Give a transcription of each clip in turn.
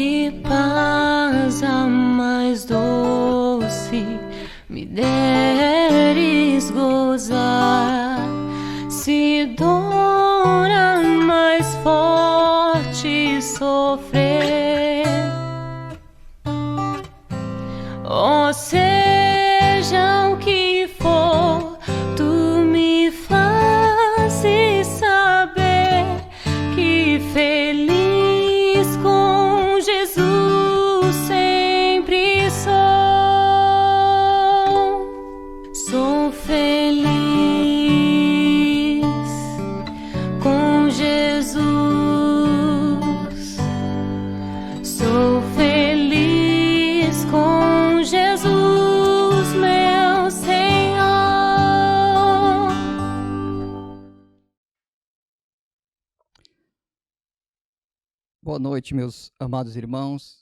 Se paz a mais doce me deres gozar, se dor a mais forte sofrer, ou seja o que for, tu me fazes saber que feliz com Jesus sempre sou. Sou feliz com Jesus. Sou feliz com Jesus, meu Senhor. Boa noite, meus amados irmãos.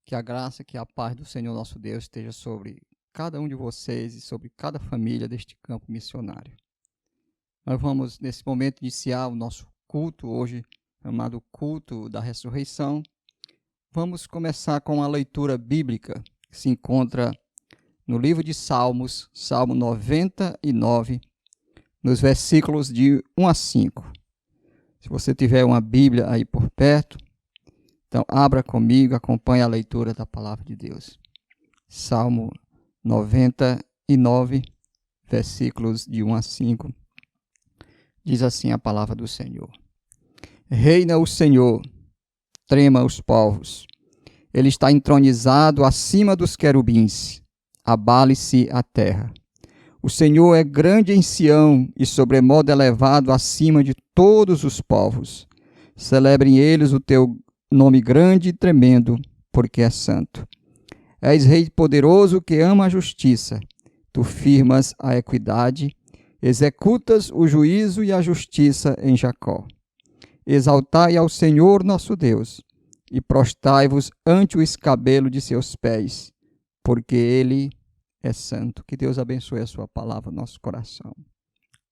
Que a graça, que a paz do Senhor nosso Deus esteja sobre cada um de vocês e sobre cada família deste campo missionário. Nós vamos, nesse momento, iniciar o nosso culto, hoje chamado Culto da Ressurreição. Vamos começar com a leitura bíblica, que se encontra no livro de Salmos, Salmo 99, nos versículos de 1 a 5. Se você tiver uma Bíblia aí por perto, então abra comigo, acompanhe a leitura da palavra de Deus. Salmo 99, versículos de 1 a 5. Diz assim a palavra do Senhor. Reina o Senhor, trema os povos. Ele está entronizado acima dos querubins. Abale-se a terra. O Senhor é grande em Sião e sobremodo elevado acima de todos os povos. Celebrem eles o teu nome grande e tremendo, porque é santo. És Rei poderoso que ama a justiça. Tu firmas a equidade, executas o juízo e a justiça em Jacó. Exaltai ao Senhor nosso Deus, e prostai-vos ante o escabelo de seus pés, porque Ele é santo. Que Deus abençoe a sua palavra no nosso coração.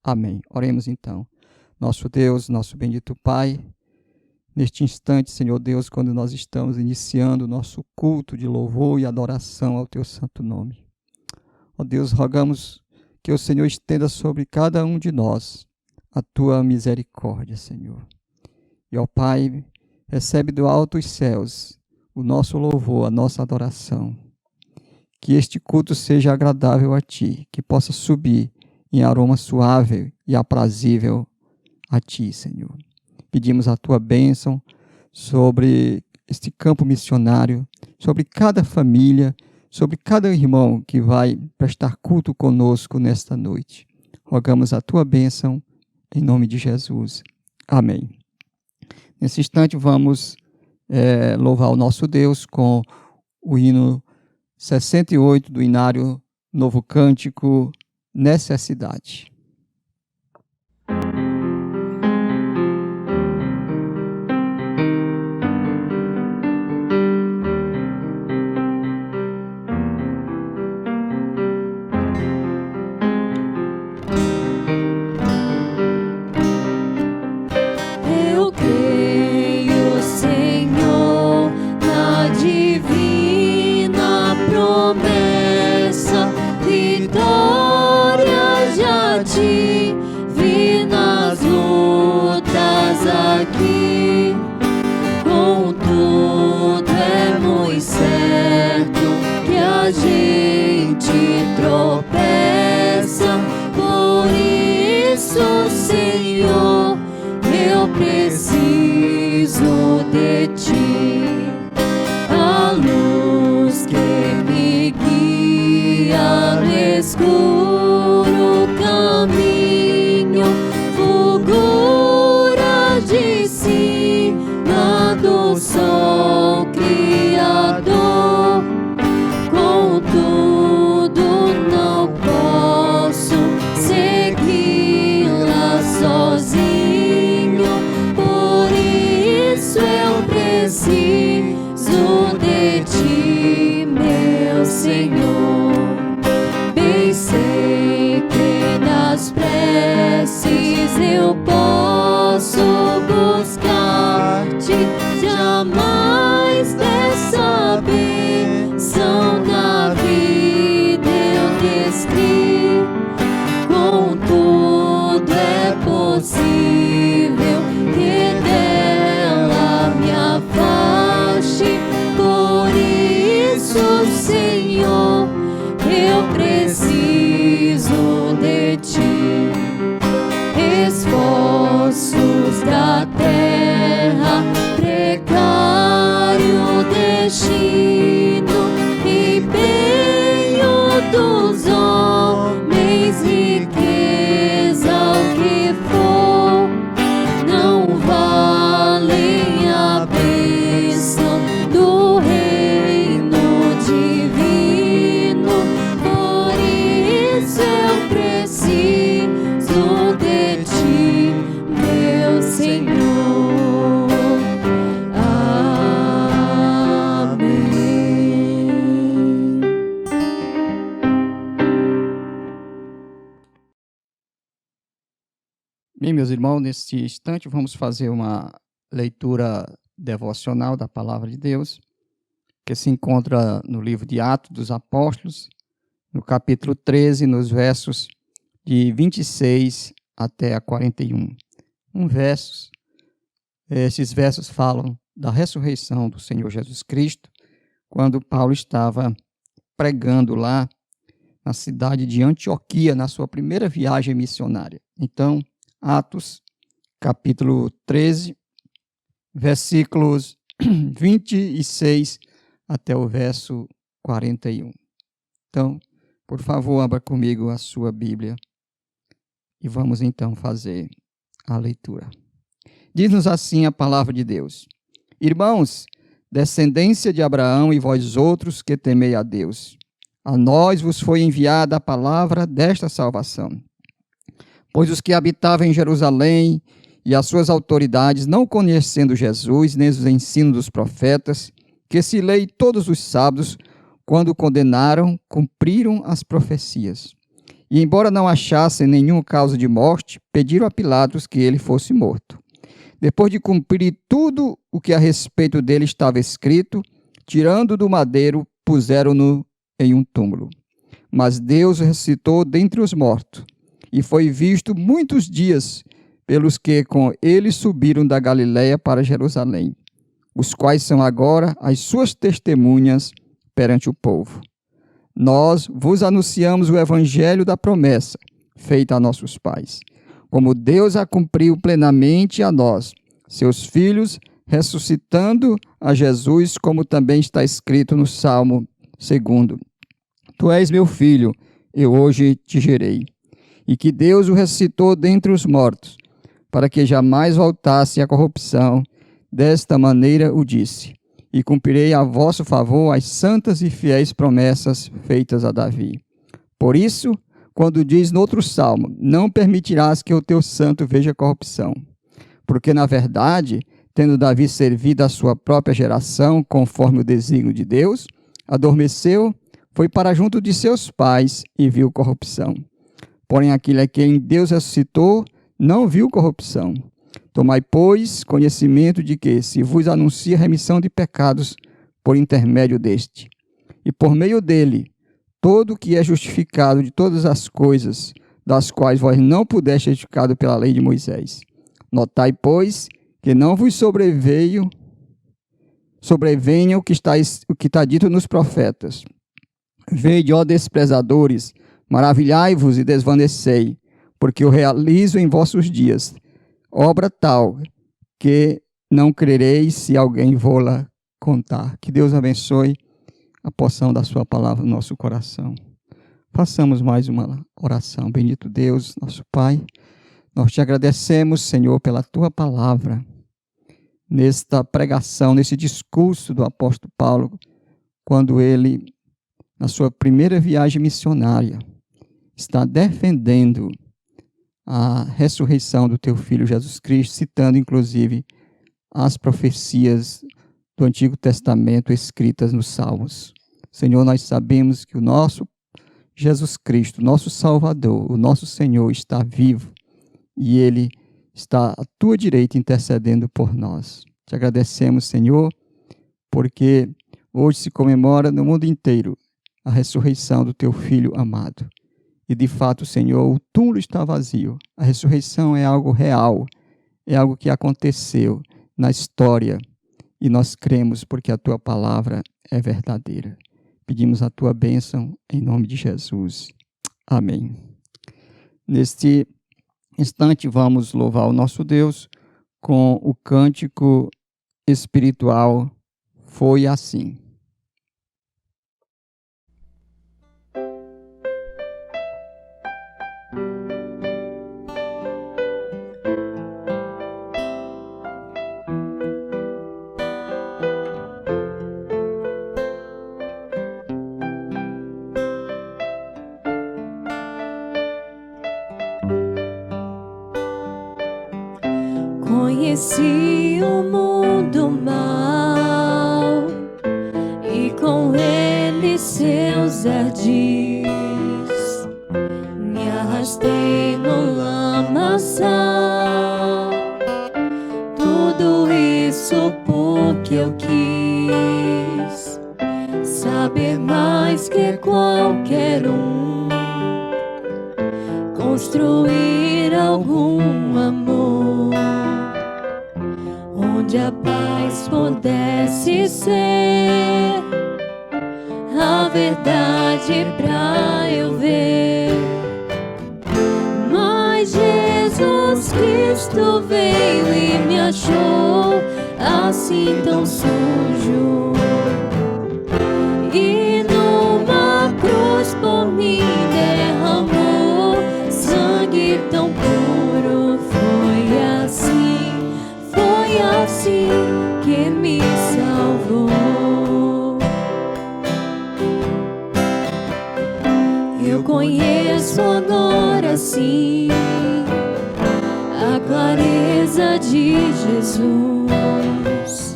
Amém. Oremos então. Nosso Deus, nosso bendito Pai, neste instante, Senhor Deus, quando nós estamos iniciando o nosso culto de louvor e adoração ao teu santo nome. Ó Deus, rogamos que o Senhor estenda sobre cada um de nós a tua misericórdia, Senhor. E, ó Pai, recebe do alto os céus o nosso louvor, a nossa adoração. Que este culto seja agradável a Ti, que possa subir em aroma suave e aprazível a Ti, Senhor. Pedimos a Tua bênção sobre este campo missionário, sobre cada família, sobre cada irmão que vai prestar culto conosco nesta noite. Rogamos a Tua bênção em nome de Jesus. Amém. Nesse instante vamos louvar o nosso Deus com o hino 68 do Inário Novo Cântico, Necessidade. Aqui, contudo é muito certo que a gente tropeça. Por isso, Senhor, eu preciso de Ti, a luz que me guia no escuro caminho, fulgura de cima do sol criador. Contudo não posso segui-la sozinho, por isso eu preciso de Ti, meu Senhor. Bem sei que nas preces eu posso buscar-te, jamais impossível que dela me afaste. Por isso, Senhor, eu preciso de ti. Esforços da terra, precário destino, empenho dos homens, riqueza, o que for, não valem a bênção do reino divino. Por isso eu preciso de ti, meu Senhor. Amém. Bem, meus irmãos, neste instante vamos fazer uma leitura devocional da Palavra de Deus, que se encontra no livro de Atos dos Apóstolos, no capítulo 13, nos versos de 26 até a 41. Esses versos falam da ressurreição do Senhor Jesus Cristo, quando Paulo estava pregando lá na cidade de Antioquia, na sua primeira viagem missionária. Então, Atos, capítulo 13, versículos 26 até o verso 41. Então, por favor, abra comigo a sua Bíblia e vamos então fazer a leitura. Diz-nos assim a palavra de Deus: Irmãos, descendência de Abraão e vós outros que temei a Deus, a nós vos foi enviada a palavra desta salvação. Pois os que habitavam em Jerusalém e as suas autoridades, não conhecendo Jesus, nem os ensinos dos profetas, que se lê todos os sábados, quando condenaram, cumpriram as profecias. E embora não achassem nenhuma causa de morte, pediram a Pilatos que ele fosse morto. Depois de cumprir tudo o que a respeito dele estava escrito, tirando do madeiro, puseram-no em um túmulo. Mas Deus o ressuscitou dentre os mortos, e foi visto muitos dias pelos que com ele subiram da Galiléia para Jerusalém, os quais são agora as suas testemunhas perante o povo. Nós vos anunciamos o evangelho da promessa, feita a nossos pais, como Deus a cumpriu plenamente a nós, seus filhos, ressuscitando a Jesus, como também está escrito no Salmo 2: Tu és meu filho, eu hoje te gerei. E que Deus o ressuscitou dentre os mortos, para que jamais voltasse à corrupção. Desta maneira o disse: E cumprirei a vosso favor as santas e fiéis promessas feitas a Davi. Por isso, quando diz no outro salmo: Não permitirás que o teu santo veja corrupção. Porque, na verdade, tendo Davi servido a sua própria geração, conforme o desígnio de Deus, adormeceu, foi para junto de seus pais e viu corrupção. Porém, aquele a quem Deus ressuscitou não viu corrupção. Tomai, pois, conhecimento de que se vos anuncia remissão de pecados por intermédio deste, e por meio dele, todo que é justificado de todas as coisas, das quais vós não pudeste ser justificado pela lei de Moisés. Notai, pois, que não vos sobrevenha o que está dito nos profetas. Vede, ó desprezadores, maravilhai-vos e desvanecei, porque eu realizo em vossos dias obra tal que não crereis se alguém vô-la contar. Que Deus abençoe a porção da sua palavra no nosso coração. Façamos mais uma oração. Bendito Deus, nosso Pai, nós te agradecemos, Senhor, pela tua palavra, nesta pregação, nesse discurso do apóstolo Paulo, quando ele, na sua primeira viagem missionária, está defendendo a ressurreição do teu Filho Jesus Cristo, citando inclusive as profecias do Antigo Testamento escritas nos Salmos. Senhor, nós sabemos que o nosso Jesus Cristo, nosso Salvador, o nosso Senhor está vivo e Ele está à tua direita intercedendo por nós. Te agradecemos, Senhor, porque hoje se comemora no mundo inteiro a ressurreição do teu Filho amado. E E de fato, Senhor, o túmulo está vazio. A ressurreição é algo real, é algo que aconteceu na história. E nós cremos porque a tua palavra é verdadeira. Pedimos a tua bênção em nome de Jesus. Amém. Neste instante, vamos louvar o nosso Deus com o cântico espiritual Foi Assim. Conheci o mundo mal e com ele seus ardis. Me arrastei no lamaçal, tudo isso porque eu quis saber mais que qualquer um, construir algum amor onde a paz pudesse ser a verdade pra eu ver. Mas Jesus Cristo veio e me achou assim tão sujo, e numa cruz por mim derramou sangue tão puro. Foi assim que me salvou. Eu conheço agora sim a clareza de Jesus.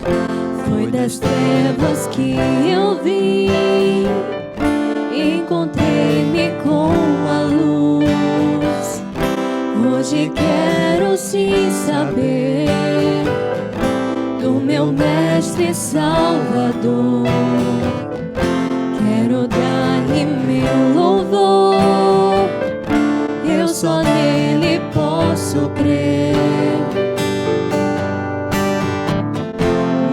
Foi das trevas que eu vim, encontrei-me com a luz. Hoje quero sim saber do meu Mestre Salvador. Quero dar-lhe meu louvor, eu só nele posso crer.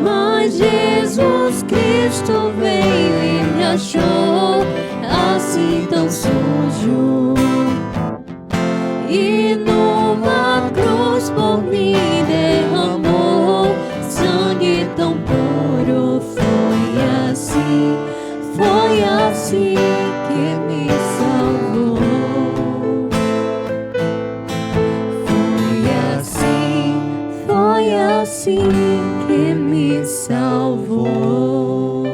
Mas Jesus Cristo veio e me achou assim tão sujo, e numa cruz por mim derramou sangue tão puro. Foi assim que me salvou. Foi assim que me salvou.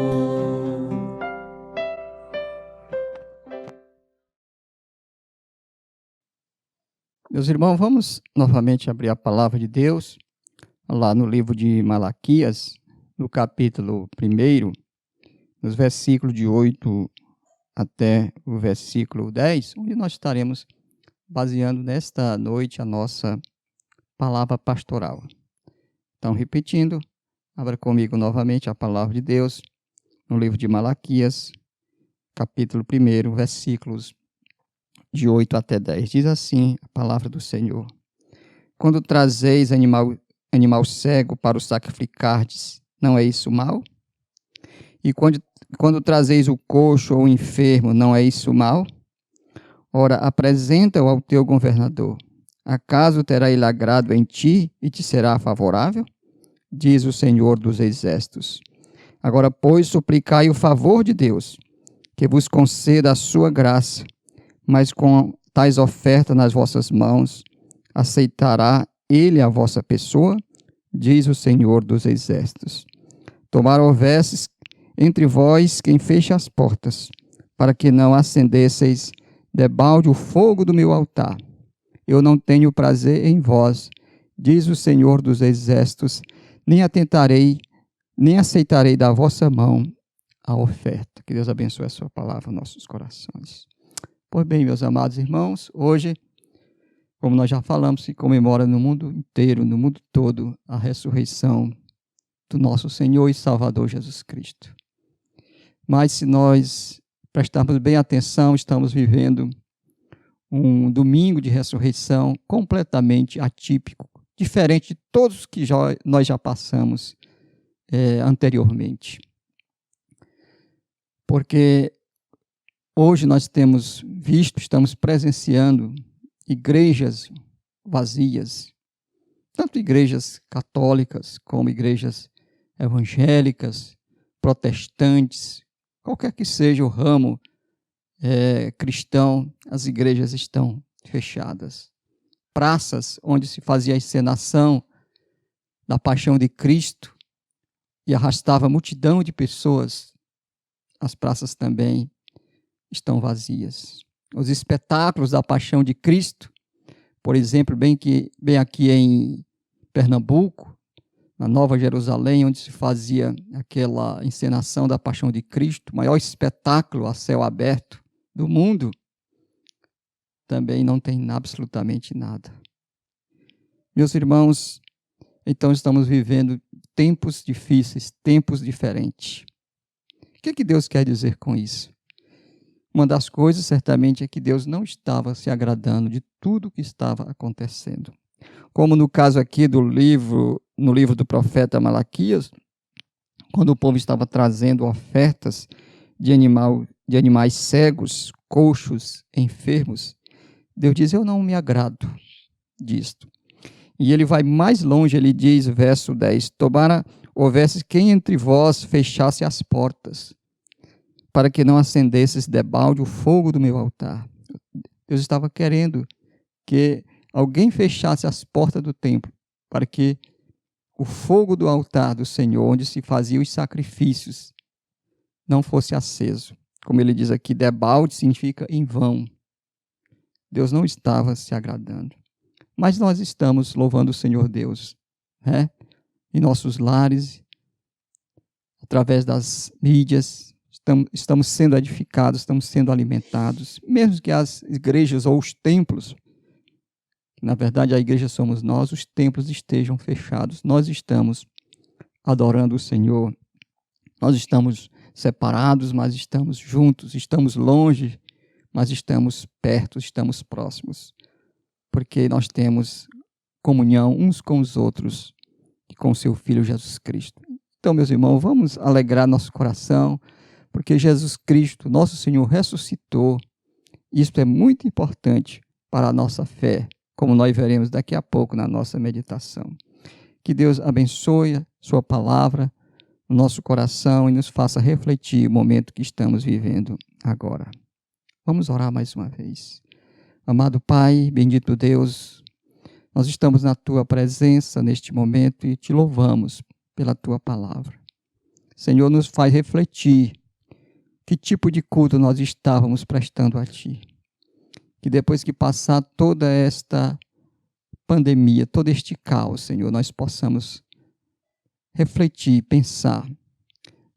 Meus irmãos, vamos novamente abrir a palavra de Deus lá no livro de Malaquias, no capítulo 1, nos versículos de 8 até o versículo 10, onde nós estaremos baseando nesta noite a nossa palavra pastoral. Então, repetindo, abra comigo novamente a palavra de Deus no livro de Malaquias, capítulo 1, versículos de 8 até 10. Diz assim a palavra do Senhor: Quando trazeis animal cego para o sacrificardes, não é isso mal? E quando trazeis o coxo ou o enfermo, não é isso mal? Ora, apresenta-o ao teu governador. Acaso terá ele agrado em ti e te será favorável? Diz o Senhor dos Exércitos. Agora, pois, suplicai o favor de Deus, que vos conceda a sua graça, mas com tais ofertas nas vossas mãos, aceitará ele a vossa pessoa? Diz o Senhor dos Exércitos. Tomara houvesses entre vós quem feche as portas, para que não acendesseis debalde o fogo do meu altar. Eu não tenho prazer em vós, diz o Senhor dos Exércitos, nem atentarei, nem aceitarei da vossa mão a oferta. Que Deus abençoe a sua palavra nos nossos corações. Pois bem, meus amados irmãos, hoje, como nós já falamos, se comemora no mundo inteiro, no mundo todo, a ressurreição do nosso Senhor e Salvador Jesus Cristo. Mas se nós prestarmos bem atenção, estamos vivendo um domingo de ressurreição completamente atípico, diferente de todos que nós já passamos anteriormente. Porque hoje nós temos visto, estamos presenciando igrejas vazias, tanto igrejas católicas como igrejas evangélicas, protestantes, qualquer que seja o ramo cristão, as igrejas estão fechadas. Praças onde se fazia a encenação da paixão de Cristo e arrastava multidão de pessoas, as praças também estão vazias. Os espetáculos da paixão de Cristo, por exemplo, bem aqui em Pernambuco, na Nova Jerusalém, onde se fazia aquela encenação da paixão de Cristo, o maior espetáculo a céu aberto do mundo, também não tem absolutamente nada. Meus irmãos, então estamos vivendo tempos difíceis, tempos diferentes. O que Deus quer dizer com isso? Uma das coisas, certamente, é que Deus não estava se agradando de tudo o que estava acontecendo. Como no caso aqui no livro do profeta Malaquias, quando o povo estava trazendo ofertas de animais cegos, coxos, enfermos, Deus diz: eu não me agrado disto. E ele vai mais longe, ele diz, verso 10, tomara houvesse quem entre vós fechasse as portas, para que não acendesses debalde o fogo do meu altar. Deus estava querendo que alguém fechasse as portas do templo, para que o fogo do altar do Senhor, onde se faziam os sacrifícios, não fosse aceso. Como ele diz aqui, debalde significa em vão. Deus não estava se agradando. Mas nós estamos louvando o Senhor Deus, né? Em nossos lares, através das mídias, estamos sendo edificados, estamos sendo alimentados, mesmo que as igrejas ou os templos, na verdade a igreja somos nós, os templos estejam fechados, nós estamos adorando o Senhor, nós estamos separados, mas estamos juntos, estamos longe, mas estamos perto, estamos próximos, porque nós temos comunhão uns com os outros e com o seu Filho Jesus Cristo. Então, meus irmãos, vamos alegrar nosso coração, porque Jesus Cristo, nosso Senhor, ressuscitou. Isso é muito importante para a nossa fé, como nós veremos daqui a pouco na nossa meditação. Que Deus abençoe sua palavra no nosso coração e nos faça refletir o momento que estamos vivendo agora. Vamos orar mais uma vez. Amado Pai, bendito Deus, nós estamos na Tua presença neste momento e Te louvamos pela Tua palavra. Senhor, nos faz refletir que tipo de culto nós estávamos prestando a Ti. Que depois que passar toda esta pandemia, todo este caos, Senhor, nós possamos refletir, pensar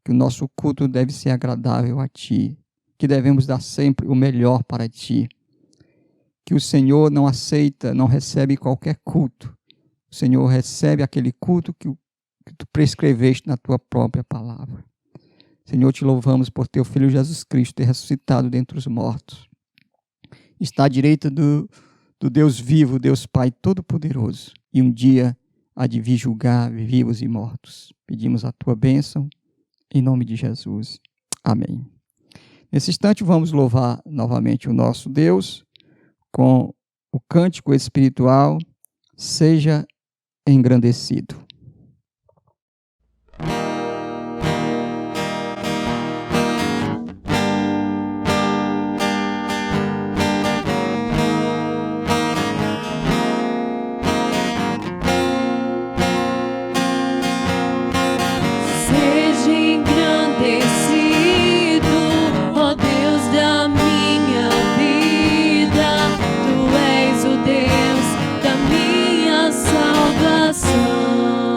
que o nosso culto deve ser agradável a Ti, que devemos dar sempre o melhor para Ti, que o Senhor não aceita, não recebe qualquer culto. O Senhor recebe aquele culto que Tu prescreveste na Tua própria palavra. Senhor, Te louvamos por Teu Filho Jesus Cristo ter ressuscitado dentre os mortos. Está à direita do Deus vivo, Deus Pai Todo-Poderoso, e um dia há de vir julgar vivos e mortos. Pedimos a Tua bênção, em nome de Jesus. Amém. Nesse instante vamos louvar novamente o nosso Deus com o cântico espiritual, Seja Engrandecido. Seja engrandecido, ó Deus da minha vida. Tu és o Deus da minha salvação.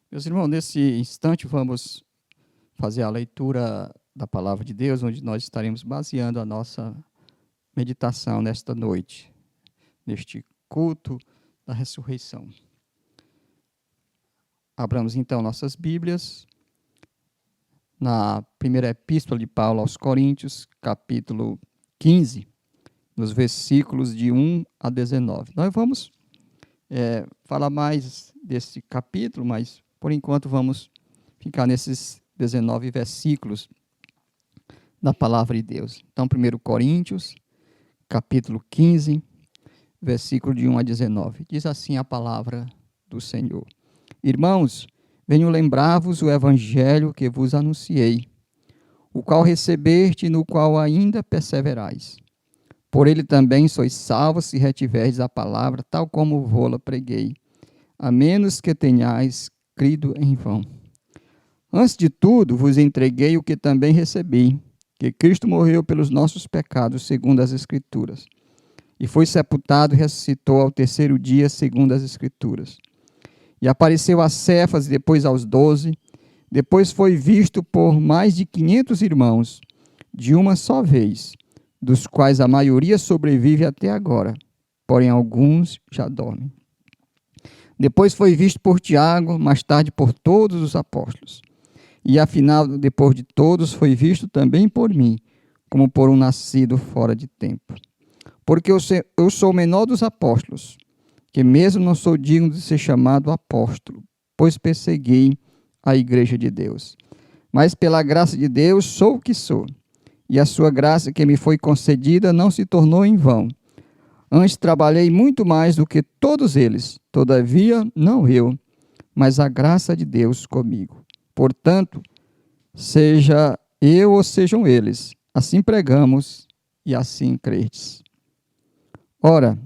Meus irmãos, nesse instante vamos fazer a leitura da palavra de Deus, onde nós estaremos baseando a nossa meditação nesta noite, neste culto da ressurreição. Abramos então nossas Bíblias na primeira epístola de Paulo aos Coríntios, capítulo 15, nos versículos de 1 a 19. Nós vamos falar mais desse capítulo, mas por enquanto vamos ficar nesses 19 versículos da palavra de Deus. Então, 1 Coríntios, capítulo 15, versículo de 1 a 19. Diz assim a palavra do Senhor. Irmãos, venho lembrar-vos o evangelho que vos anunciei, o qual recebeste e no qual ainda perseverais. Por ele também sois salvos se retiverdes a palavra, tal como vô-la preguei, a menos que tenhais crido em vão. Antes de tudo, vos entreguei o que também recebi, que Cristo morreu pelos nossos pecados, segundo as Escrituras, e foi sepultado e ressuscitou ao terceiro dia, segundo as Escrituras. E apareceu a Cefas e depois aos 12, depois foi visto por mais de 500 irmãos, de uma só vez, dos quais a maioria sobrevive até agora, porém alguns já dormem. Depois foi visto por Tiago, mais tarde por todos os apóstolos. E afinal, depois de todos, foi visto também por mim, como por um nascido fora de tempo. Porque eu sou o menor dos apóstolos, que mesmo não sou digno de ser chamado apóstolo, pois persegui a igreja de Deus. Mas pela graça de Deus sou o que sou, e a sua graça que me foi concedida não se tornou em vão. Antes trabalhei muito mais do que todos eles, todavia não eu, mas a graça de Deus comigo. Portanto, seja eu ou sejam eles, assim pregamos e assim credes. Ora,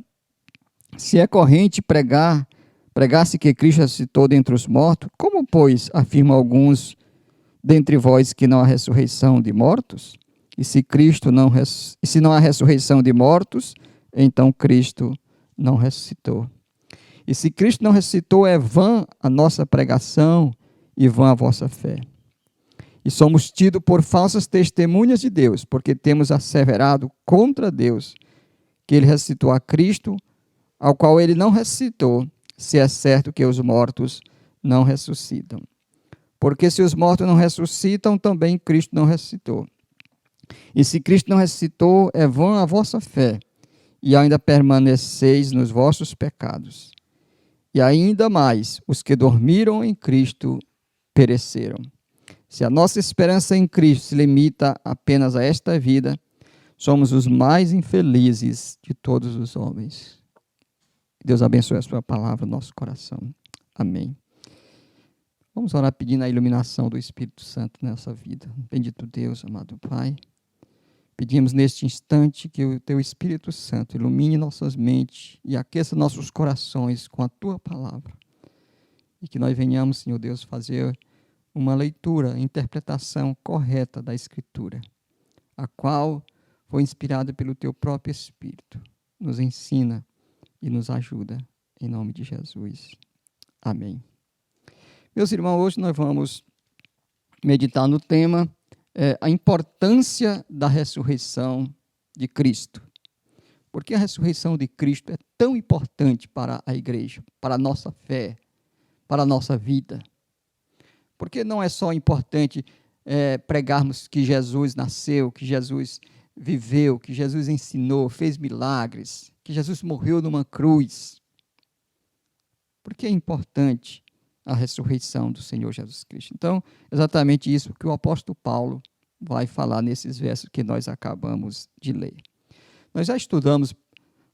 se é corrente pregar-se que Cristo ressuscitou dentre os mortos, como, pois, afirmam alguns dentre vós que não há ressurreição de mortos? E se não há ressurreição de mortos, então Cristo não ressuscitou. E se Cristo não ressuscitou, é vã a nossa pregação e vã a vossa fé. E somos tidos por falsas testemunhas de Deus, porque temos asseverado contra Deus que ele ressuscitou a Cristo, ao qual ele não ressuscitou, se é certo que os mortos não ressuscitam. Porque se os mortos não ressuscitam, também Cristo não ressuscitou. E se Cristo não ressuscitou, é vã a vossa fé, e ainda permaneceis nos vossos pecados. E ainda mais, os que dormiram em Cristo pereceram. Se a nossa esperança em Cristo se limita apenas a esta vida, somos os mais infelizes de todos os homens. Deus abençoe a sua palavra no nosso coração. Amém. Vamos orar pedindo a iluminação do Espírito Santo nessa vida. Bendito Deus, amado Pai. Pedimos neste instante que o Teu Espírito Santo ilumine nossas mentes e aqueça nossos corações com a Tua palavra. E que nós venhamos, Senhor Deus, fazer uma leitura, interpretação correta da Escritura, a qual foi inspirada pelo Teu próprio Espírito. Nos ensina e nos ajuda, em nome de Jesus. Amém. Meus irmãos, hoje nós vamos meditar no tema a importância da ressurreição de Cristo. Por que a ressurreição de Cristo é tão importante para a igreja, para a nossa fé, para a nossa vida? Porque não é só importante pregarmos que Jesus nasceu, que Jesus viveu, que Jesus ensinou, fez milagres, que Jesus morreu numa cruz. Por que é importante a ressurreição do Senhor Jesus Cristo? Então, exatamente isso que o apóstolo Paulo vai falar nesses versos que nós acabamos de ler. Nós já estudamos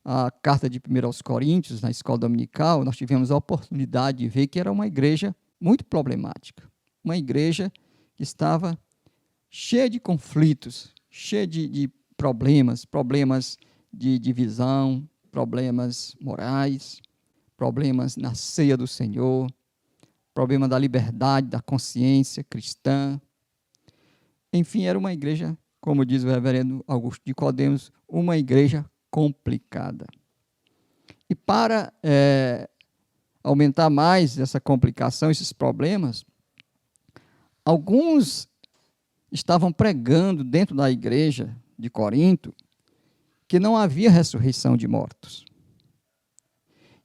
a carta de 1 aos Coríntios na escola dominical, nós tivemos a oportunidade de ver que era uma igreja muito problemática, uma igreja que estava cheia de conflitos, cheia de problemas de divisão, problemas morais, problemas na ceia do Senhor, problema da liberdade, da consciência cristã. Enfim, era uma igreja, como diz o reverendo Augusto de Nicodemos, uma igreja complicada. E para aumentar mais essa complicação, esses problemas, alguns estavam pregando dentro da igreja de Corinto que não havia ressurreição de mortos.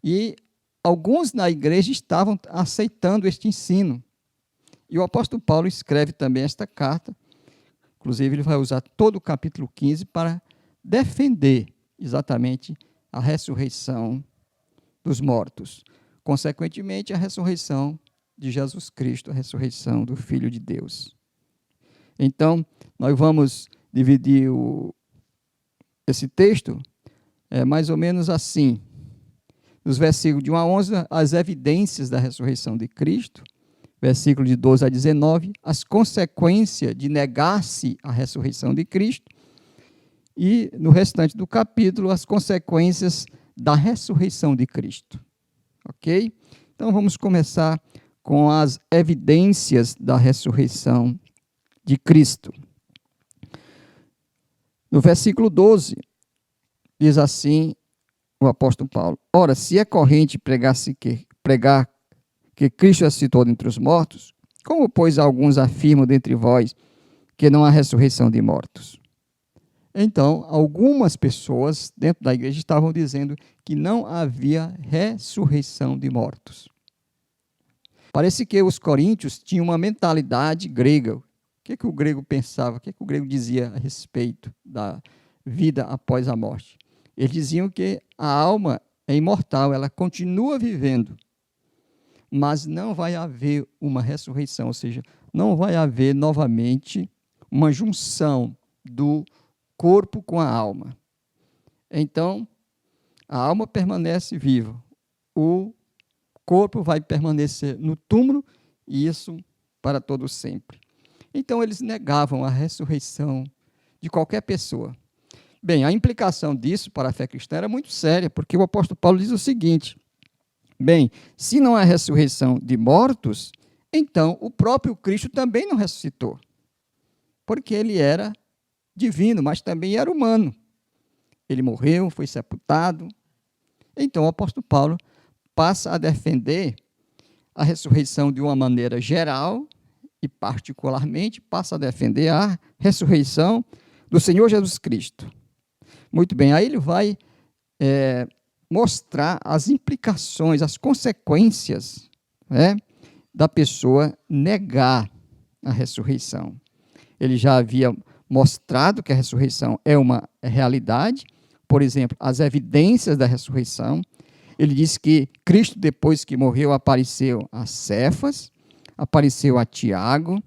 E alguns na igreja estavam aceitando este ensino. E o apóstolo Paulo escreve também esta carta, inclusive ele vai usar todo o capítulo 15 para defender exatamente a ressurreição dos mortos. Consequentemente, a ressurreição de Jesus Cristo, a ressurreição do Filho de Deus. Então, nós vamos dividir esse texto mais ou menos assim. Nos versículos de 1 a 11, as evidências da ressurreição de Cristo. Versículo de 12 a 19, as consequências de negar-se a ressurreição de Cristo. E, no restante do capítulo, as consequências da ressurreição de Cristo. Ok? Então, vamos começar com as evidências da ressurreição de Cristo. No versículo 12, diz assim o apóstolo Paulo: ora, se é corrente pregar que Cristo ressuscitou dentre os mortos, como, pois, alguns afirmam dentre vós que não há ressurreição de mortos? Então, algumas pessoas dentro da igreja estavam dizendo que não havia ressurreição de mortos. Parece que os coríntios tinham uma mentalidade grega. O que o grego pensava? O que o grego dizia a respeito da vida após a morte? Eles diziam que a alma é imortal, ela continua vivendo, mas não vai haver uma ressurreição, ou seja, não vai haver novamente uma junção do corpo com a alma. Então, a alma permanece viva, o corpo vai permanecer no túmulo, e isso para todo sempre. Então, eles negavam a ressurreição de qualquer pessoa. Bem, a implicação disso para a fé cristã era muito séria, porque o apóstolo Paulo diz o seguinte: bem, se não há ressurreição de mortos, então o próprio Cristo também não ressuscitou, porque ele era divino, mas também era humano. Ele morreu, foi sepultado. Então o apóstolo Paulo passa a defender a ressurreição de uma maneira geral e particularmente passa a defender a ressurreição do Senhor Jesus Cristo. Muito bem, aí ele vai mostrar as implicações, as consequências, da pessoa negar a ressurreição. Ele já havia mostrado que a ressurreição é uma realidade, por exemplo, as evidências da ressurreição. Ele disse que Cristo, depois que morreu, apareceu a Cefas, apareceu a Tiago,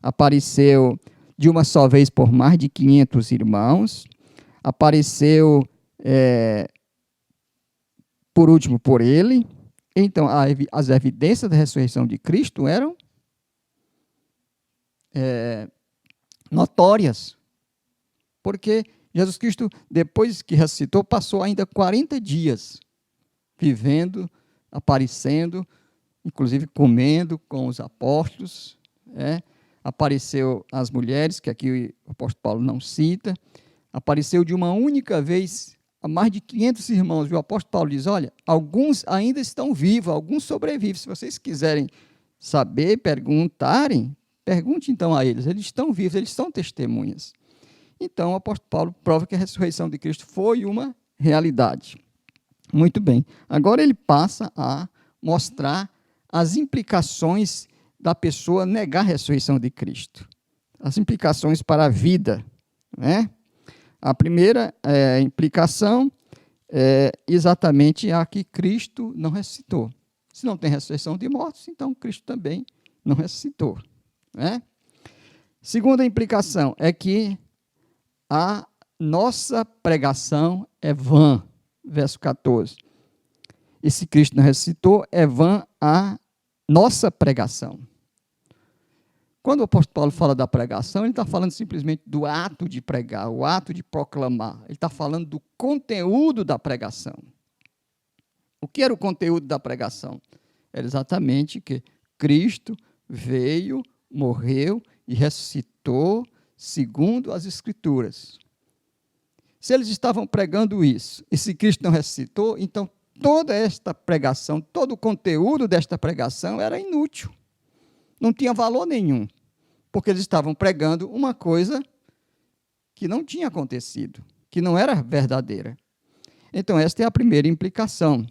apareceu de uma só vez por mais de 500 irmãos, apareceu, por último, por ele. Então, as evidências da ressurreição de Cristo eram notórias, porque Jesus Cristo, depois que ressuscitou, passou ainda 40 dias vivendo, aparecendo, inclusive comendo com os apóstolos, apareceu às mulheres, que aqui o apóstolo Paulo não cita, apareceu de uma única vez a mais de 500 irmãos. E o apóstolo Paulo diz: olha, alguns ainda estão vivos, alguns sobrevivem. Se vocês quiserem saber, pergunte então a eles. Eles estão vivos, eles são testemunhas. Então, o apóstolo Paulo prova que a ressurreição de Cristo foi uma realidade. Muito bem. Agora ele passa a mostrar as implicações da pessoa negar a ressurreição de Cristo. As implicações para a vida, A primeira implicação é exatamente a que Cristo não ressuscitou. Se não tem ressurreição de mortos, então Cristo também não ressuscitou. Segunda implicação é que a nossa pregação é vã. Verso 14. E se Cristo não ressuscitou, é vã a nossa pregação. Quando o apóstolo Paulo fala da pregação, ele está falando simplesmente do ato de pregar, o ato de proclamar. Ele está falando do conteúdo da pregação. O que era o conteúdo da pregação? Era exatamente que Cristo veio, morreu e ressuscitou segundo as Escrituras. Se eles estavam pregando isso, e se Cristo não ressuscitou, então toda esta pregação, todo o conteúdo desta pregação era inútil. Não tinha valor nenhum, porque eles estavam pregando uma coisa que não tinha acontecido, que não era verdadeira. Então, esta é a primeira implicação.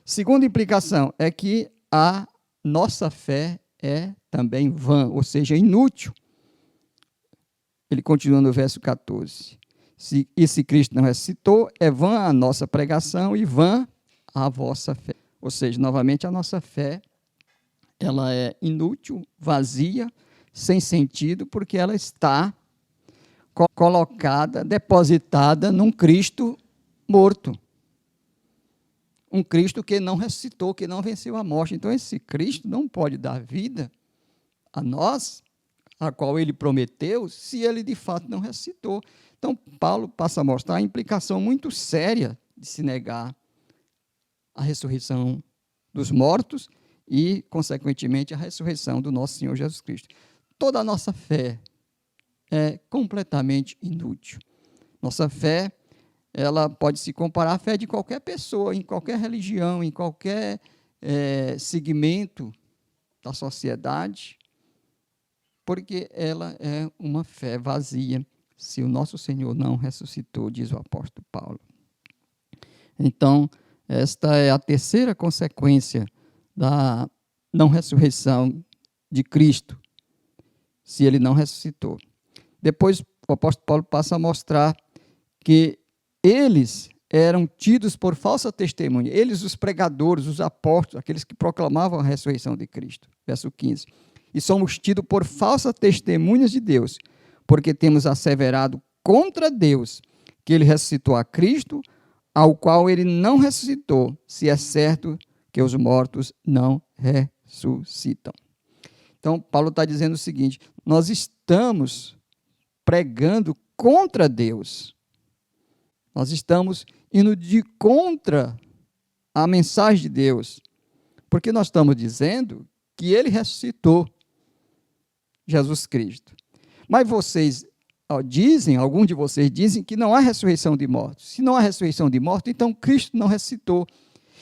Segunda implicação é que a nossa fé é também vã, ou seja, inútil. Ele continua no verso 14. Se Cristo não ressuscitou, é vã a nossa pregação e vã a vossa fé. Ou seja, novamente, a nossa fé ela é inútil, vazia, sem sentido, porque ela está colocada, depositada num Cristo morto. Um Cristo que não ressuscitou, que não venceu a morte. Então, esse Cristo não pode dar vida a nós, a qual ele prometeu, se ele de fato não ressuscitou. Então, Paulo passa a mostrar a implicação muito séria de se negar a ressurreição dos mortos e, consequentemente, a ressurreição do nosso Senhor Jesus Cristo. Toda a nossa fé é completamente inútil. Nossa fé, ela pode se comparar à fé de qualquer pessoa, em qualquer religião, em qualquer segmento da sociedade, porque ela é uma fé vazia, se o nosso Senhor não ressuscitou, diz o apóstolo Paulo. Então, esta é a terceira consequência da não ressurreição de Cristo, se ele não ressuscitou. Depois, o apóstolo Paulo passa a mostrar que eles eram tidos por falsa testemunha. Eles, os pregadores, os apóstolos, aqueles que proclamavam a ressurreição de Cristo. Verso 15. E somos tidos por falsas testemunhas de Deus, porque temos asseverado contra Deus que ele ressuscitou a Cristo, ao qual ele não ressuscitou, se é certo que os mortos não ressuscitam. Então, Paulo está dizendo o seguinte: nós estamos pregando contra Deus. Nós estamos indo de contra a mensagem de Deus, porque nós estamos dizendo que ele ressuscitou Jesus Cristo. Mas vocês dizem, alguns de vocês dizem que não há ressurreição de mortos. Se não há ressurreição de mortos, então Cristo não ressuscitou.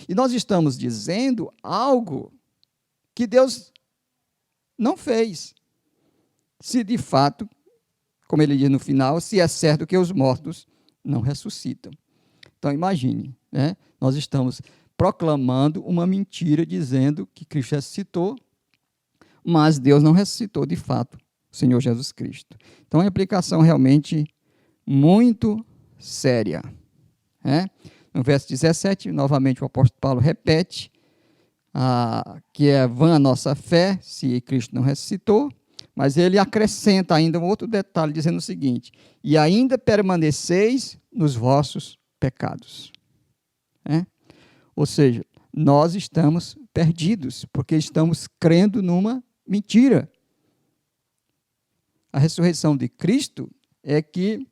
E nós estamos dizendo algo que Deus não fez. Se de fato, como ele diz no final, se é certo que os mortos não ressuscitam. Então imagine, né? Nós estamos proclamando uma mentira, dizendo que Cristo ressuscitou, mas Deus não ressuscitou de fato o Senhor Jesus Cristo. Então é uma implicação realmente muito séria. No verso 17, novamente o apóstolo Paulo repete que é vã a nossa fé, se Cristo não ressuscitou, mas ele acrescenta ainda um outro detalhe, dizendo o seguinte: e ainda permaneceis nos vossos pecados. Ou seja, nós estamos perdidos, porque estamos crendo numa mentira. A ressurreição de Cristo é que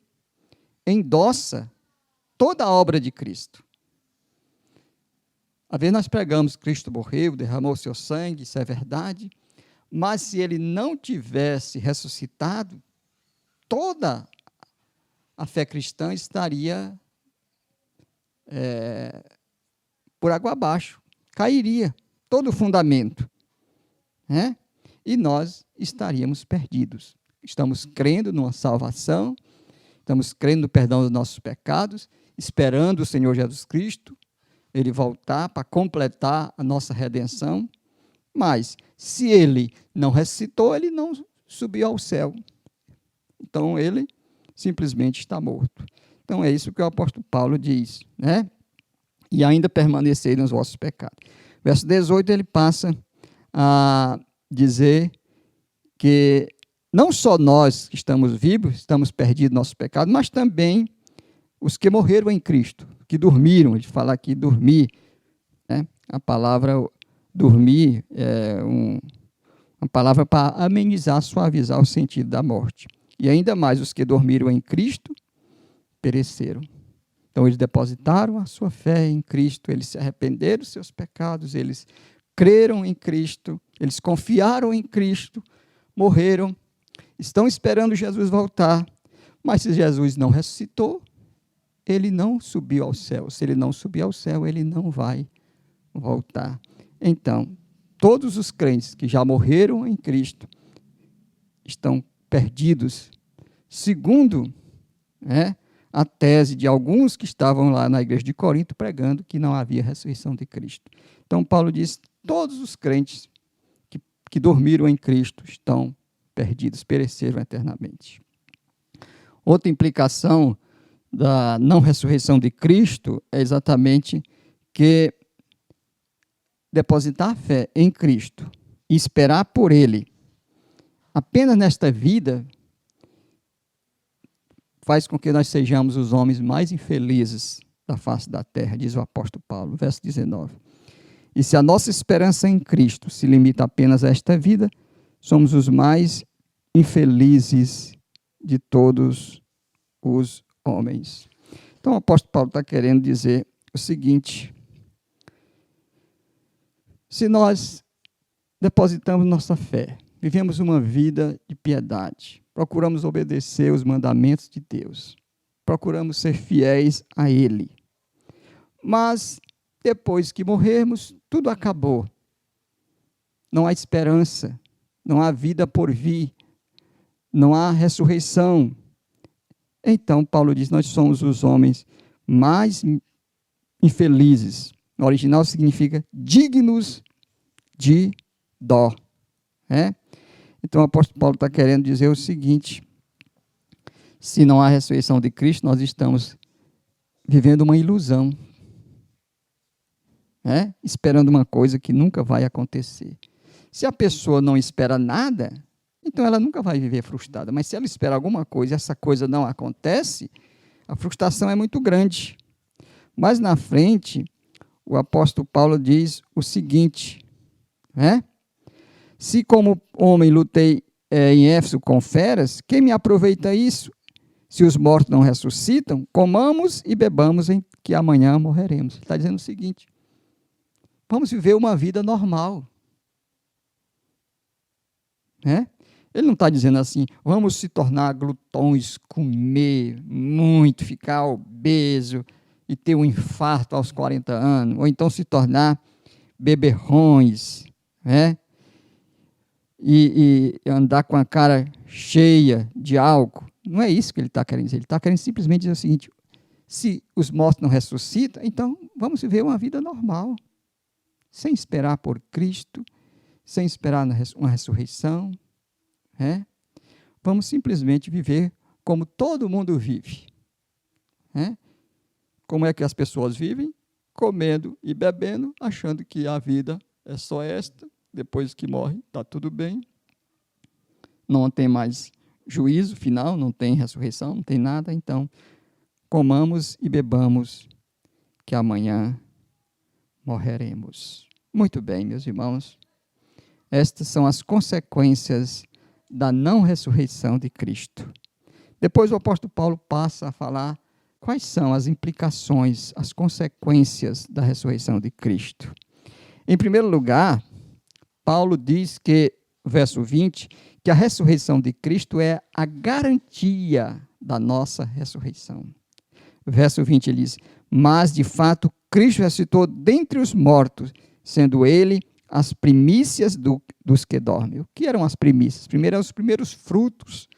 endossa toda a obra de Cristo. Às vezes nós pregamos que Cristo morreu, derramou seu sangue, isso é verdade, mas se ele não tivesse ressuscitado, toda a fé cristã estaria por água abaixo, cairia todo o fundamento, e nós estaríamos perdidos. Estamos crendo numa salvação, estamos crendo no perdão dos nossos pecados, esperando o Senhor Jesus Cristo, ele voltar para completar a nossa redenção, mas se ele não ressuscitou, ele não subiu ao céu. Então ele simplesmente está morto. Então é isso que o apóstolo Paulo diz, E ainda permanecer nos vossos pecados. Verso 18, ele passa a dizer que não só nós que estamos vivos, estamos perdidos nos nossos pecados, mas também os que morreram em Cristo, que dormiram. Ele fala aqui dormir. A palavra dormir é uma palavra para amenizar, suavizar o sentido da morte. E ainda mais, os que dormiram em Cristo pereceram. Então, eles depositaram a sua fé em Cristo, eles se arrependeram dos seus pecados, eles creram em Cristo, eles confiaram em Cristo, morreram, estão esperando Jesus voltar, mas se Jesus não ressuscitou, ele não subiu ao céu. Se ele não subir ao céu, ele não vai voltar. Então, todos os crentes que já morreram em Cristo estão perdidos, segundo a tese de alguns que estavam lá na igreja de Corinto pregando que não havia ressurreição de Cristo. Então, Paulo diz, todos os crentes que dormiram em Cristo estão perdidos, pereceram eternamente. Outra implicação da não ressurreição de Cristo é exatamente que depositar fé em Cristo e esperar por Ele apenas nesta vida faz com que nós sejamos os homens mais infelizes da face da terra, diz o apóstolo Paulo, verso 19. E se a nossa esperança em Cristo se limita apenas a esta vida, somos os mais infelizes de todos os homens. Então o apóstolo Paulo está querendo dizer o seguinte: se nós depositamos nossa fé, vivemos uma vida de piedade, procuramos obedecer os mandamentos de Deus, procuramos ser fiéis a Ele, mas depois que morrermos, tudo acabou. Não há esperança, não há vida por vir, não há ressurreição. Então, Paulo diz, nós somos os homens mais infelizes. No original significa dignos de dó. Então, o apóstolo Paulo está querendo dizer o seguinte: se não há ressurreição de Cristo, nós estamos vivendo uma ilusão, esperando uma coisa que nunca vai acontecer. Se a pessoa não espera nada, então ela nunca vai viver frustrada. Mas se ela espera alguma coisa e essa coisa não acontece, a frustração é muito grande. Mas na frente, o apóstolo Paulo diz o seguinte, se como homem lutei em Éfeso com feras, quem me aproveita isso? Se os mortos não ressuscitam, comamos e bebamos que amanhã morreremos. Ele está dizendo o seguinte: vamos viver uma vida normal. Ele não está dizendo assim, vamos se tornar glutões, comer muito, ficar obeso e ter um infarto aos 40 anos, ou então se tornar beberrões, e andar com a cara cheia de álcool. Não é isso que ele está querendo dizer. Ele está querendo simplesmente dizer o seguinte: se os mortos não ressuscitam, então vamos viver uma vida normal, sem esperar por Cristo, sem esperar uma ressurreição. Vamos simplesmente viver como todo mundo vive. Como é que as pessoas vivem? Comendo e bebendo, achando que a vida é só esta, depois que morre está tudo bem, não tem mais juízo final, não tem ressurreição, não tem nada, então comamos e bebamos, que amanhã morreremos. Muito bem, meus irmãos, estas são as consequências da não ressurreição de Cristo. Depois o apóstolo Paulo passa a falar quais são as implicações, as consequências da ressurreição de Cristo. Em primeiro lugar, Paulo diz que, verso 20, que a ressurreição de Cristo é a garantia da nossa ressurreição. Verso 20 ele diz, mas de fato Cristo ressuscitou dentre os mortos, sendo ele as primícias dos que dormem. O que eram as primícias? Primeiro eram os primeiros frutos,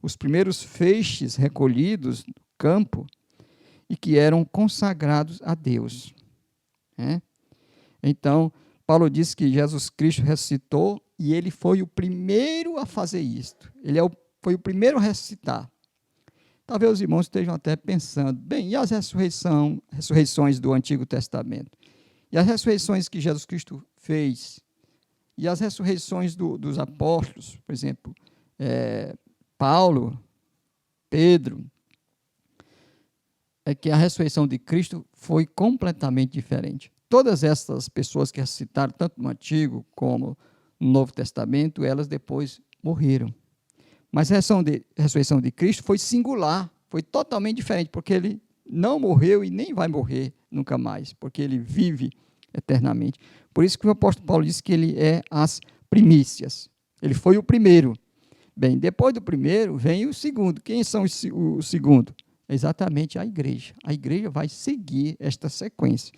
os primeiros feixes recolhidos do campo e que eram consagrados a Deus. Então, Paulo diz que Jesus Cristo ressuscitou e ele foi o primeiro a fazer isto. Ele foi o primeiro a ressuscitar. Talvez os irmãos estejam até pensando, bem, e as ressurreições do Antigo Testamento? E as ressurreições que Jesus Cristo fez? E as ressurreições dos apóstolos? Por exemplo, Paulo, Pedro. É que a ressurreição de Cristo foi completamente diferente. Todas essas pessoas que ressuscitaram, tanto no Antigo como no Novo Testamento, elas depois morreram. Mas a ressurreição de Cristo foi singular, foi totalmente diferente, porque ele não morreu e nem vai morrer nunca mais, porque ele vive eternamente. Por isso que o apóstolo Paulo disse que ele é as primícias. Ele foi o primeiro. Bem, depois do primeiro vem o segundo. Quem são o segundo? Exatamente a igreja. A igreja vai seguir esta sequência,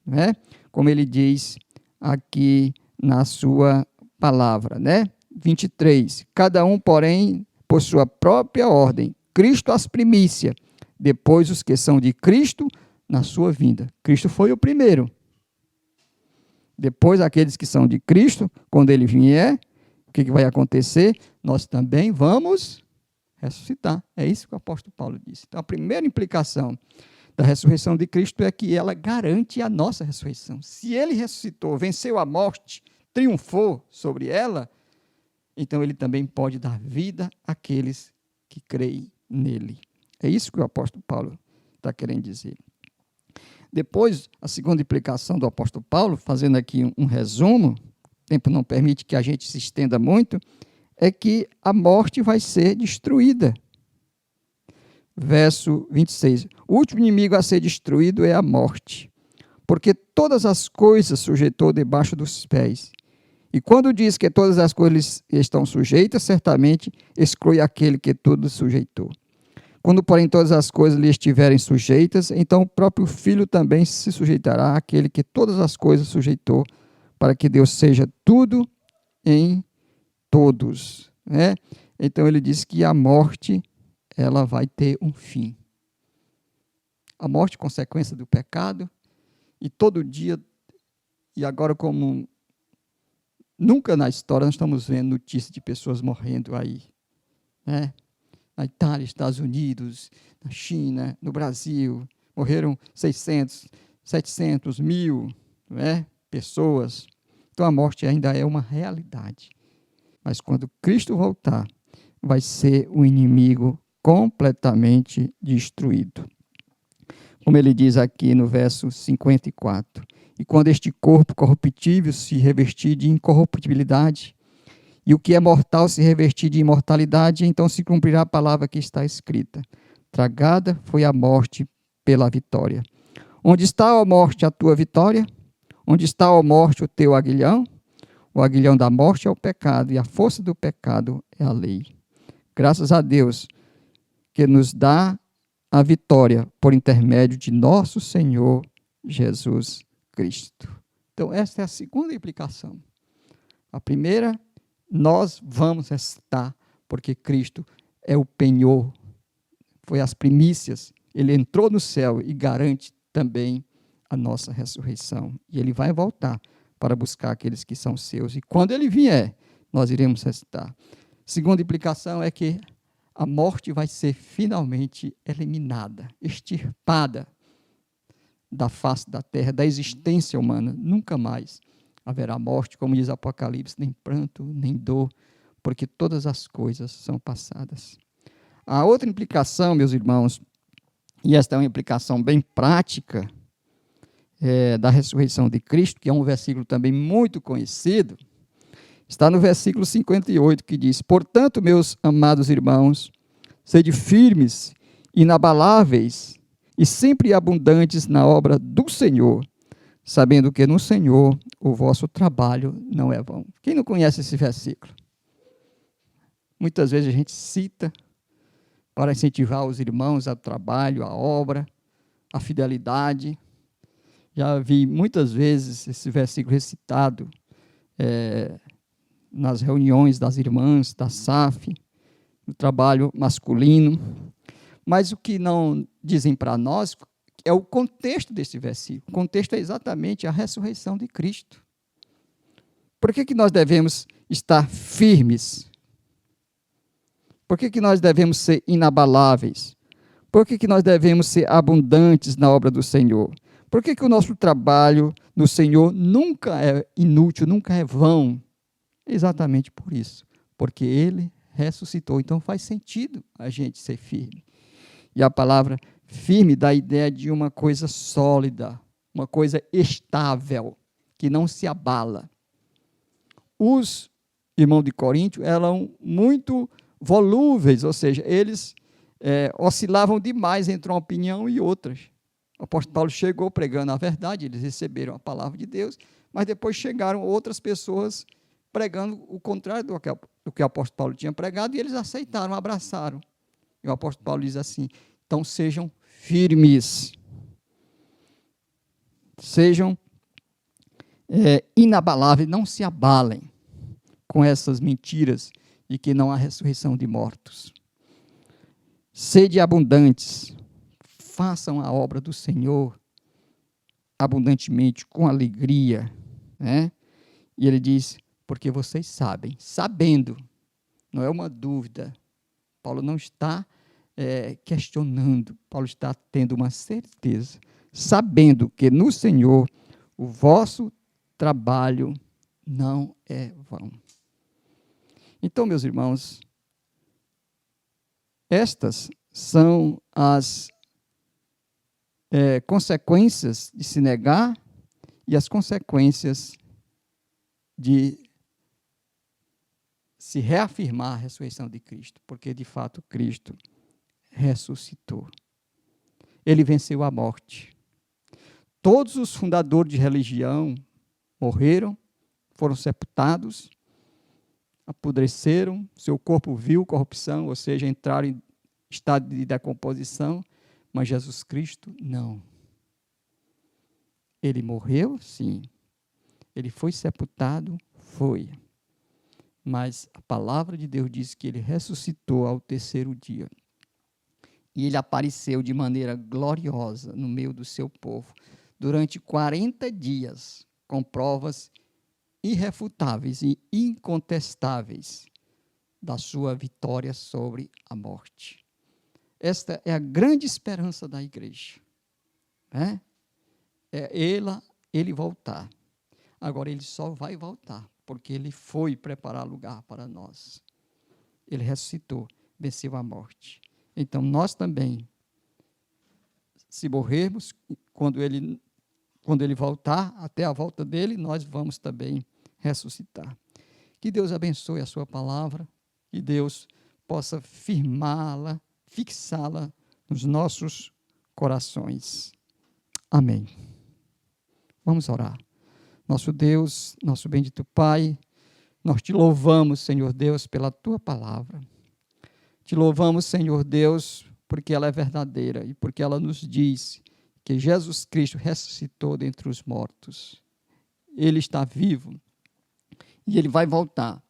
né? Como ele diz aqui na sua palavra, né? 23. Cada um, porém, por sua própria ordem. Cristo as primícias, depois os que são de Cristo na sua vinda. Cristo foi o primeiro. Depois aqueles que são de Cristo, quando ele vier, o que vai acontecer? Nós também vamos ressuscitar. É isso que o apóstolo Paulo disse. Então, a primeira implicação da ressurreição de Cristo é que ela garante a nossa ressurreição. Se ele ressuscitou, venceu a morte, triunfou sobre ela, então ele também pode dar vida àqueles que creem nele. É isso que o apóstolo Paulo está querendo dizer. Depois, a segunda implicação do apóstolo Paulo, fazendo aqui um resumo, o tempo não permite que a gente se estenda muito, é que a morte vai ser destruída. Verso 26. O último inimigo a ser destruído é a morte, porque todas as coisas sujeitou debaixo dos pés. E quando diz que todas as coisas estão sujeitas, certamente exclui aquele que tudo sujeitou. Quando, porém, todas as coisas lhe estiverem sujeitas, então o próprio Filho também se sujeitará àquele que todas as coisas sujeitou, para que Deus seja tudo em todos. Né? Então ele diz que a morte, ela vai ter um fim. A morte, consequência do pecado, e todo dia, e agora como nunca na história, nós estamos vendo notícias de pessoas morrendo aí, né? Na Itália, Estados Unidos, na China, no Brasil, morreram 600, 700, 1.000, né, pessoas. Então a morte ainda é uma realidade. Mas quando Cristo voltar, vai ser o inimigo completamente destruído. Como ele diz aqui no verso 54. E quando este corpo corruptível se revestir de incorruptibilidade, e o que é mortal se revestir de imortalidade, então se cumprirá a palavra que está escrita. Tragada foi a morte pela vitória. Onde está, ó morte, a tua vitória? Onde está, ó morte, o teu aguilhão? O aguilhão da morte é o pecado, e a força do pecado é a lei. Graças a Deus, que nos dá a vitória por intermédio de nosso Senhor Jesus Cristo. Então, esta é a segunda implicação. A primeira, nós vamos ressuscitar, porque Cristo é o penhor, foi as primícias, ele entrou no céu e garante também a nossa ressurreição. E ele vai voltar para buscar aqueles que são seus. E quando ele vier, nós iremos ressuscitar. Segunda implicação é que a morte vai ser finalmente eliminada, extirpada da face da terra, da existência humana. Nunca mais haverá morte, como diz Apocalipse, nem pranto, nem dor, porque todas as coisas são passadas. A outra implicação, meus irmãos, e esta é uma implicação bem prática, da ressurreição de Cristo, que é um versículo também muito conhecido, está no versículo 58, que diz: portanto, meus amados irmãos, sede firmes, inabaláveis e sempre abundantes na obra do Senhor, sabendo que no Senhor o vosso trabalho não é vão. Quem não conhece esse versículo? Muitas vezes a gente cita para incentivar os irmãos ao trabalho, à obra, à fidelidade. Já vi muitas vezes esse versículo recitado nas reuniões das irmãs, da SAF, no trabalho masculino. Mas o que não dizem para nós é o contexto desse versículo. O contexto é exatamente a ressurreição de Cristo. Por que nós devemos estar firmes? Por que nós devemos ser inabaláveis? Por que nós devemos ser abundantes na obra do Senhor? Por que o nosso trabalho no Senhor nunca é inútil, nunca é vão? Exatamente por isso. Porque Ele ressuscitou. Então faz sentido a gente ser firme. E a palavra firme dá a ideia de uma coisa sólida, uma coisa estável, que não se abala. Os irmãos de Corinto eram muito volúveis, ou seja, eles oscilavam demais entre uma opinião e outras. O apóstolo Paulo chegou pregando a verdade, eles receberam a palavra de Deus, mas depois chegaram outras pessoas pregando o contrário do que o apóstolo Paulo tinha pregado, e eles aceitaram, abraçaram. E o apóstolo Paulo diz assim: Então sejam firmes. Sejam inabaláveis, não se abalem com essas mentiras de que não há ressurreição de mortos. Sede abundantes, façam a obra do Senhor abundantemente, com alegria, né? E ele diz, porque vocês sabem, sabendo, não é uma dúvida, Paulo não está questionando, Paulo está tendo uma certeza, sabendo que no Senhor o vosso trabalho não é vão. Então, meus irmãos, estas são as consequências de se negar e as consequências de se reafirmar a ressurreição de Cristo, porque de fato Cristo ressuscitou. Ele venceu a morte. Todos os fundadores de religião morreram, foram sepultados, apodreceram, seu corpo viu corrupção, ou seja, entraram em estado de decomposição, mas Jesus Cristo, não. Ele morreu, sim. Ele foi sepultado, foi. Mas a palavra de Deus diz que ele ressuscitou ao terceiro dia. E ele apareceu de maneira gloriosa no meio do seu povo, durante 40 dias, com provas irrefutáveis e incontestáveis da sua vitória sobre a morte. Esta é a grande esperança da igreja. Né? Ele voltar. Agora, ele só vai voltar, porque ele foi preparar lugar para nós. Ele ressuscitou, venceu a morte. Então, nós também, se morrermos, quando ele voltar, até a volta dele, nós vamos também ressuscitar. Que Deus abençoe a sua palavra, que Deus possa firmá-la, fixá-la nos nossos corações. Amém. Vamos orar. Nosso Deus, nosso bendito Pai, nós te louvamos, Senhor Deus, pela tua palavra. Te louvamos, Senhor Deus, porque ela é verdadeira e porque ela nos diz que Jesus Cristo ressuscitou dentre os mortos. Ele está vivo e ele vai voltar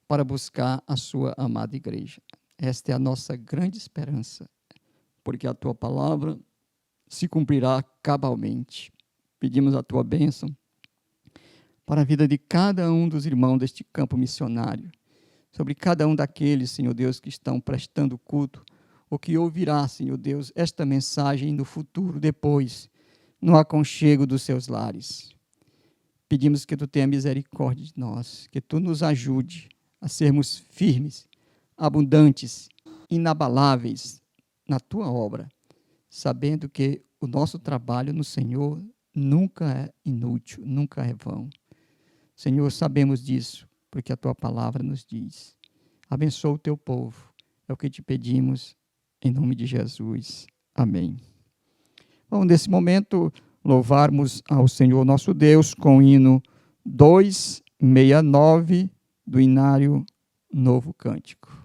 para buscar a sua amada igreja. Esta é a nossa grande esperança, porque a tua palavra se cumprirá cabalmente. Pedimos a tua bênção para a vida de cada um dos irmãos deste campo missionário, sobre cada um daqueles, Senhor Deus, que estão prestando culto, ou que ouvirá, Senhor Deus, esta mensagem no futuro, depois, no aconchego dos seus lares. Pedimos que tu tenha misericórdia de nós, que tu nos ajude a sermos firmes, abundantes, inabaláveis na tua obra, sabendo que o nosso trabalho no Senhor nunca é inútil, nunca é vão. Senhor, sabemos disso, porque a tua palavra nos diz. Abençoa o teu povo, é o que te pedimos, em nome de Jesus. Amém. Vamos, nesse momento, louvarmos ao Senhor nosso Deus com o hino 269 do Inário Novo Cântico.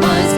Mais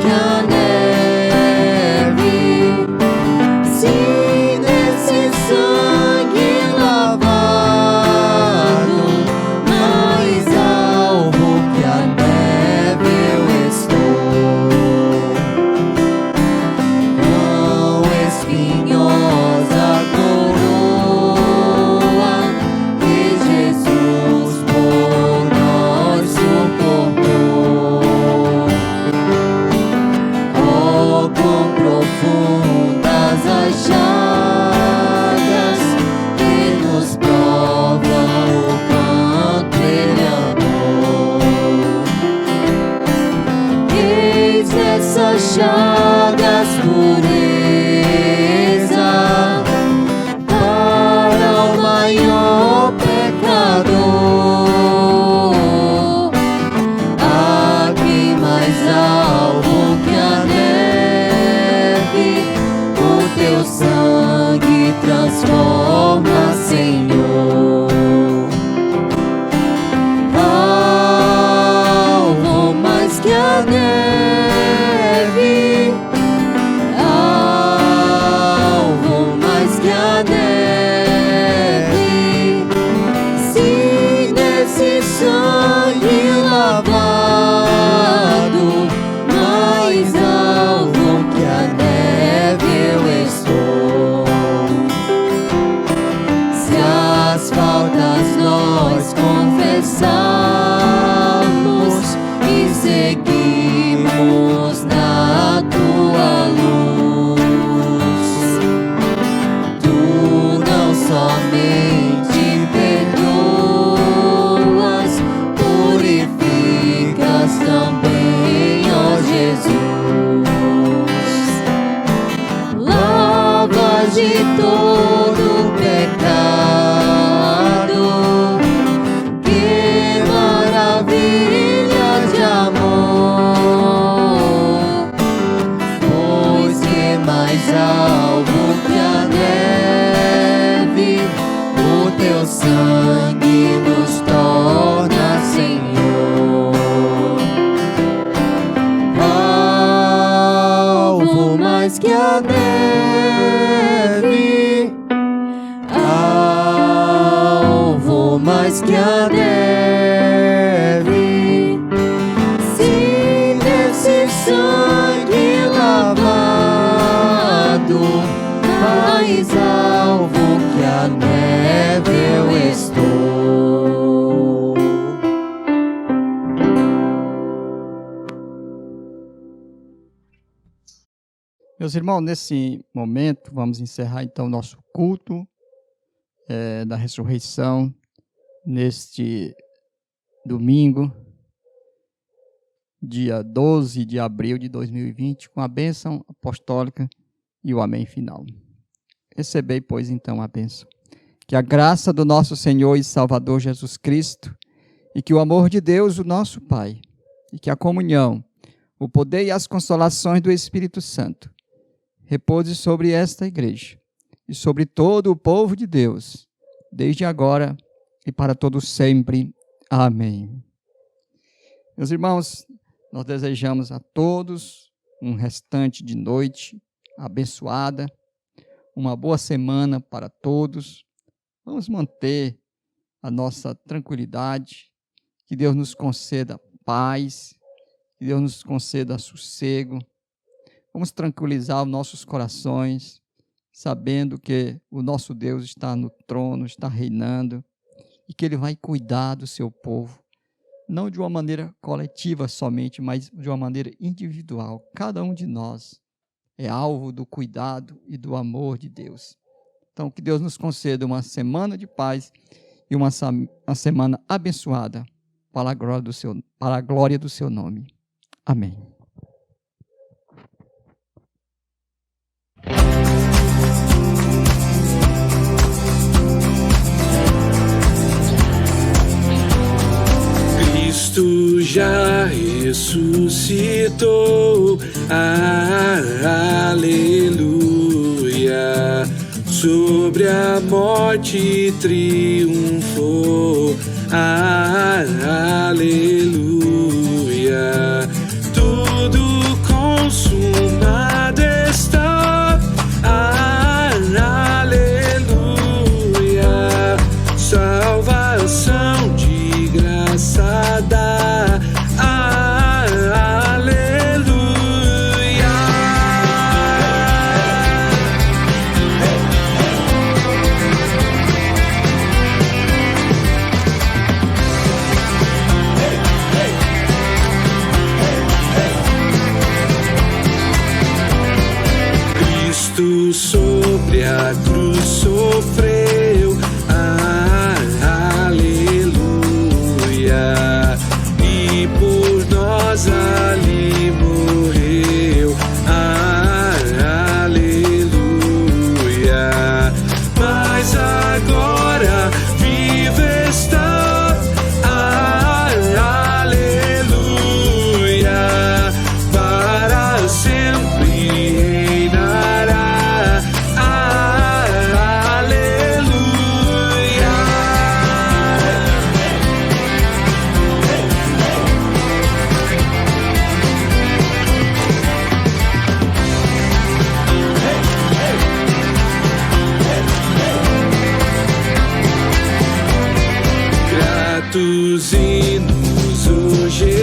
mais que a neve. Se nesse sangue lavado, mais alvo que a neve eu estou. Meus irmãos, nesse momento, vamos encerrar então o nosso culto da ressurreição, neste domingo, dia 12 de abril de 2020, com a bênção apostólica e o amém final. Recebei, pois, então a bênção. Que a graça do nosso Senhor e Salvador Jesus Cristo, e que o amor de Deus, o nosso Pai, e que a comunhão, o poder e as consolações do Espírito Santo repouse sobre esta igreja e sobre todo o povo de Deus, desde agora e para todos sempre. Amém. Meus irmãos, nós desejamos a todos um restante de noite abençoada, uma boa semana para todos. Vamos manter a nossa tranquilidade, que Deus nos conceda paz, que Deus nos conceda sossego. Vamos tranquilizar os nossos corações, sabendo que o nosso Deus está no trono, está reinando, e que Ele vai cuidar do seu povo, não de uma maneira coletiva somente, mas de uma maneira individual. Cada um de nós é alvo do cuidado e do amor de Deus. Então, que Deus nos conceda uma semana de paz e uma semana abençoada para a glória do seu nome. Amém. Cristo já ressuscitou, aleluia, sobre a morte triunfou, aleluia, tudo consumado está, aleluia, salvação de graça dá, aleluia. Cristo sobre a cruz sofreu, aleluia, e por nós ali morreu, aleluia, mas agora vive está, aleluia, para sempre reinará, aleluia. Gratos hinos hoje